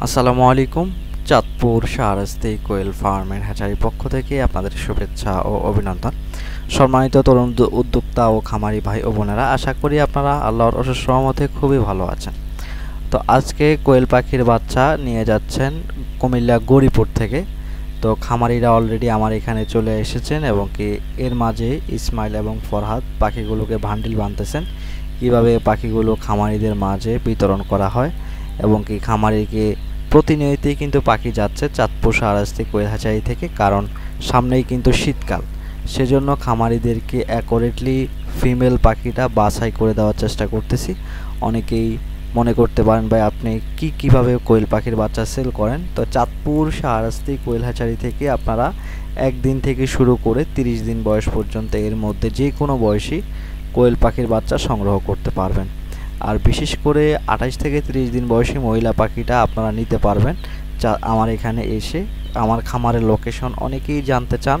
আসসালামু আলাইকুম। চাঁদপুর শাহরাস্তি কোয়েল ফার্মের হ্যাচারির পক্ষ থেকে আপনাদের শুভেচ্ছা ও অভিনন্দন। সম্মানিত তরুণ উদ্যোক্তা ও খামারি ভাই ও বোনেরা, আশা করি আপনারা আল্লাহর অশেষ রহমতে খুবই ভালো আছেন। তো আজকে কোয়েল পাখির বাচ্চা নিয়ে যাচ্ছেন কুমিল্লা গৌরীপুর থেকে। তো খামারিরা অলরেডি আমার এখানে চলে এসেছেন এবং কি এর মাঝে ইসমাইল এবং ফরহাদ পাখিগুলোকে ভান্ডিল বাঁধতেছেন। কীভাবে পাখিগুলো খামারিদের মাঝে বিতরণ করা হয় এবং কি খামারিকে প্রতিনিয়তই কিন্তু পাখি যাচ্ছে চাঁদপুর শাহরাস্তি কোয়েল হ্যাচারি থেকে, কারণ সামনেই কিন্তু শীতকাল। সেজন্য খামারিদেরকে অ্যাকুরেটলি ফিমেল পাখিটা বাছাই করে দেওয়ার চেষ্টা করতেছি। অনেকেই মনে করতে পারেন ভাই আপনি কিভাবে কোয়েল পাখির বাচ্চা সেল করেন। তো চাঁদপুর শাহরাস্তি কোয়েল হ্যাচারি থেকে আপনারা একদিন থেকে শুরু করে 30 দিন বয়স পর্যন্ত এর মধ্যে যে কোনো বয়সী কোয়েল পাখির বাচ্চা সংগ্রহ করতে পারবেন। আর বিশেষ করে 28 থেকে 30 দিন বয়সী মহিলা পাখিটা আপনারা নিতে পারবেন আমার এখানে এসে। আমার খামারের লোকেশন অনেকেই জানতে চান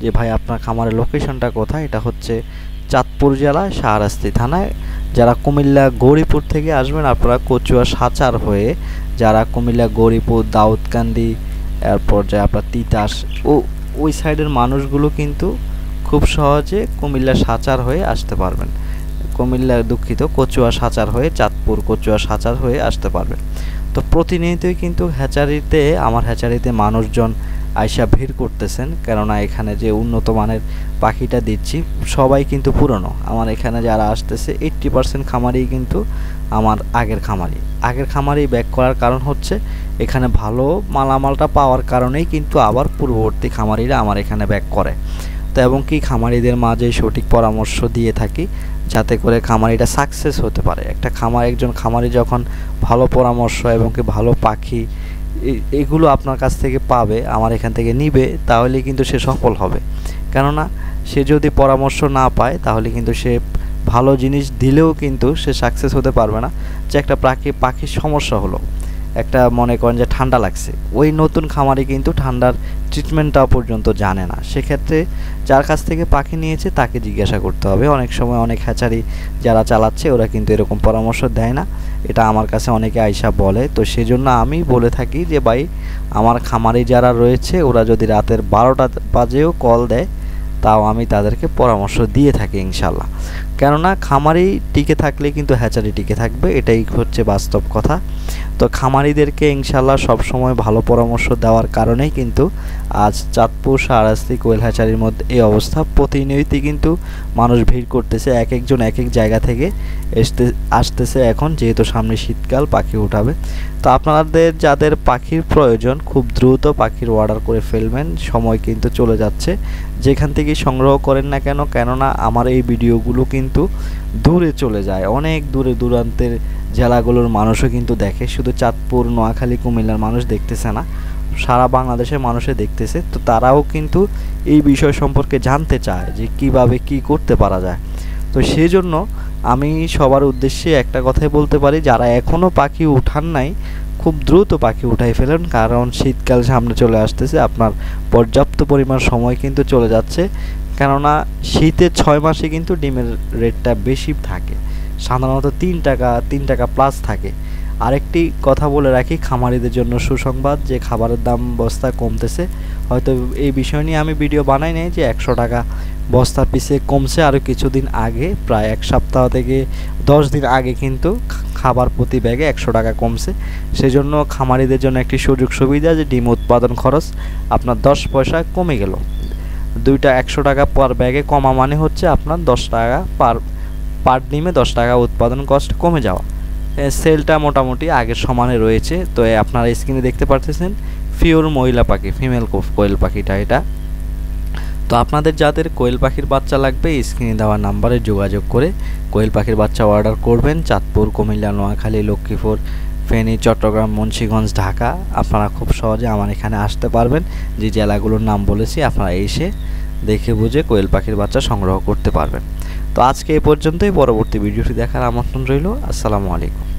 যে ভাই আপনার খামারের লোকেশনটা কোথায়। এটা হচ্ছে চাঁদপুর জেলা শাহরাস্তি থানায়। যারা কুমিল্লা গৌরীপুর থেকে আসবেন আপনারা কচুয়া সাচার হয়ে, যারা কুমিল্লা গৌরীপুর দাউদকান্দি এরপর যে আপনার তিতাস ওই সাইডের মানুষগুলো কিন্তু খুব সহজে কুমিল্লা সাচার হয়ে আসতে পারবেন। কচুয়া সাচার হয়ে চাঁদপুর কচুয়া সাচার হয়ে আসতে পারবেন। তো প্রতিনিয়তই কিন্তু আমার হ্যাচারিতে মানুষজন আইসা ভিড় করতেছেন, কেননা এখানে যে উন্নত মানের পাখিটা দিচ্ছি সবাই কিন্তু পুরনো। আমার এখানে যারা আসতেছে 80% খামারি কিন্তু আমার আগের খামারি ব্যাক করার কারণ হচ্ছে এখানে ভালো মালামালটা পাওয়ার কারণেই কিন্তু আবার পূর্ববর্তী খামারিরা আমার এখানে ব্যাক করে। তো এবং কি খামারিদের মাঝে সঠিক পরামর্শ দিয়ে থাকি যাতে করে খামারিটা সাকসেস হতে পারে। একজন খামারি যখন ভালো পরামর্শ এবং কি ভালো পাখি এগুলো আপনার কাছ থেকে পাবে, আমার এখান থেকে নিবে, তাহলে কিন্তু সে সফল হবে। কেননা সে যদি পরামর্শ না পায় তাহলে কিন্তু সে ভালো জিনিস দিলেও কিন্তু সে সাকসেস হতে পারবে না। যে একটা পাখির সমস্যা হলো, একটা মনে করেন যে ঠান্ডা লাগছে, ওই নতুন খামারি কিন্তু ঠান্ডার ট্রিটমেন্টটাও পর্যন্ত জানে না। সেক্ষেত্রে যার কাছ থেকে পাখি নিয়েছে তাকে জিজ্ঞাসা করতে হবে। অনেক সময় অনেক হ্যাচারি যারা চালাচ্ছে ওরা কিন্তু এরকম পরামর্শ দেয় না, এটা আমার কাছে অনেকে আইসা বলে। তো সেজন্য আমি বলে থাকি যে ভাই আমার খামারি যারা রয়েছে ওরা যদি রাতের 12টা বাজেও কল দেয় তাও আমি তাদেরকে পরামর্শ দিয়ে থাকি ইনশাল্লাহ। কেননা খামারি টিকে থাকলে কিন্তু হ্যাচারি টিকে থাকবে, এটাই হচ্ছে বাস্তব কথা। তো খামারিদেরকে ইনশাল্লাহ সবসময় ভালো পরামর্শ দেওয়ার কারণেই কিন্তু আজ চাঁদপুর শাহরাস্তি কোয়েল হ্যাচারির মধ্যে এই অবস্থা। প্রতিনিয়তই কিন্তু মানুষ ভিড় করতেছে, একজন এক এক জায়গা থেকে আসতেছে এখন, যেহেতু সামনে শীতকাল পাখি উঠাবে। তো আপনাদের যাদের পাখির প্রয়োজন খুব দ্রুত পাখির অর্ডার করে ফেলবেন, সময় কিন্তু চলে যাচ্ছে। যেখান থেকে সংগ্রহ করেন না কেন, কেননা আমার এই ভিডিওগুলো কিন্তু দূরে চলে যায়, অনেক দূরে দূরান্তের জেলাগুলোর মানুষও কিন্তু দেখে। শুধু চাঁদপুর নোয়াখালী কুমিল্লার মানুষ দেখতেছে না, সারা বাংলাদেশের মানুষে দেখতেছে। তো তারাও কিন্তু এই বিষয় সম্পর্কে জানতে চায় যে কিভাবে কি করতে পারা যায়। তো সেই জন্য আমি সবার উদ্দেশ্যে একটা কথাই বলতে পারি, যারা এখনও পাখি উঠান নাই খুব দ্রুত পাখি উঠাই ফেলেন, কারণ শীতকাল সামনে চলে আসতেছে। আপনার পর্যাপ্ত পরিমাণ সময় কিন্তু চলে যাচ্ছে, কেননা শীতের 6 মাসে কিন্তু ডিমের রেটটা বেশি থাকে, সাধারণত 3 টাকা প্লাস থাকে। আরেকটি কথা বলে রাখি খামারিদের জন্য সুসংবাদ, যে খাবারের দাম বস্তা কমতেছে। হয়তো এই বিষয় নিয়ে আমি ভিডিও বানাই নাই যে 100 টাকা বস্তা পিছে কমছে আরও কিছুদিন আগে, প্রায় 1 সপ্তাহ থেকে 10 দিন আগে কিন্তু খাবার প্রতি ব্যাগে 100 টাকা কমছে। সেজন্য খামারিদের জন্য একটি সুযোগ সুবিধা যে ডিম উৎপাদন খরচ আপনার 10 পয়সা কমে গেল। 100 টাকা পার ব্যাগে কমা মানে হচ্ছে আপনার 10 টাকা পার ডিমে 10 টাকা উৎপাদন কস্ট কমে যাওয়া। সেলটা মোটামুটি আগের সমানে রয়েছে। তো আপনারা স্ক্রিনে দেখতে পারতেছেন পিওর মহিলা পাখি, ফিমেল কোয়েল পাখিটা এটা। তো আপনাদের যাদের কোয়েল পাখির বাচ্চা লাগবে স্ক্রিনে দেওয়া নাম্বারে যোগাযোগ করে কোয়েল পাখির বাচ্চা অর্ডার করবেন। চাঁদপুর, কুমিল্লা, নোয়াখালী, লক্ষ্মীপুর, ফেনী, চট্টগ্রাম, মুন্সিগঞ্জ, ঢাকা আপনারা খুব সহজে আমার এখানে আসতে পারবেন। যে জেলাগুলোর নাম বলেছি আপনারা এসে দেখে বুঝে কোয়েল পাখির বাচ্চা সংগ্রহ করতে পারবেন। তো আজকে এই পর্যন্তই, পরবর্তী ভিডিওটি দেখার আমন্ত্রণ রইল। আসসালামু আলাইকুম।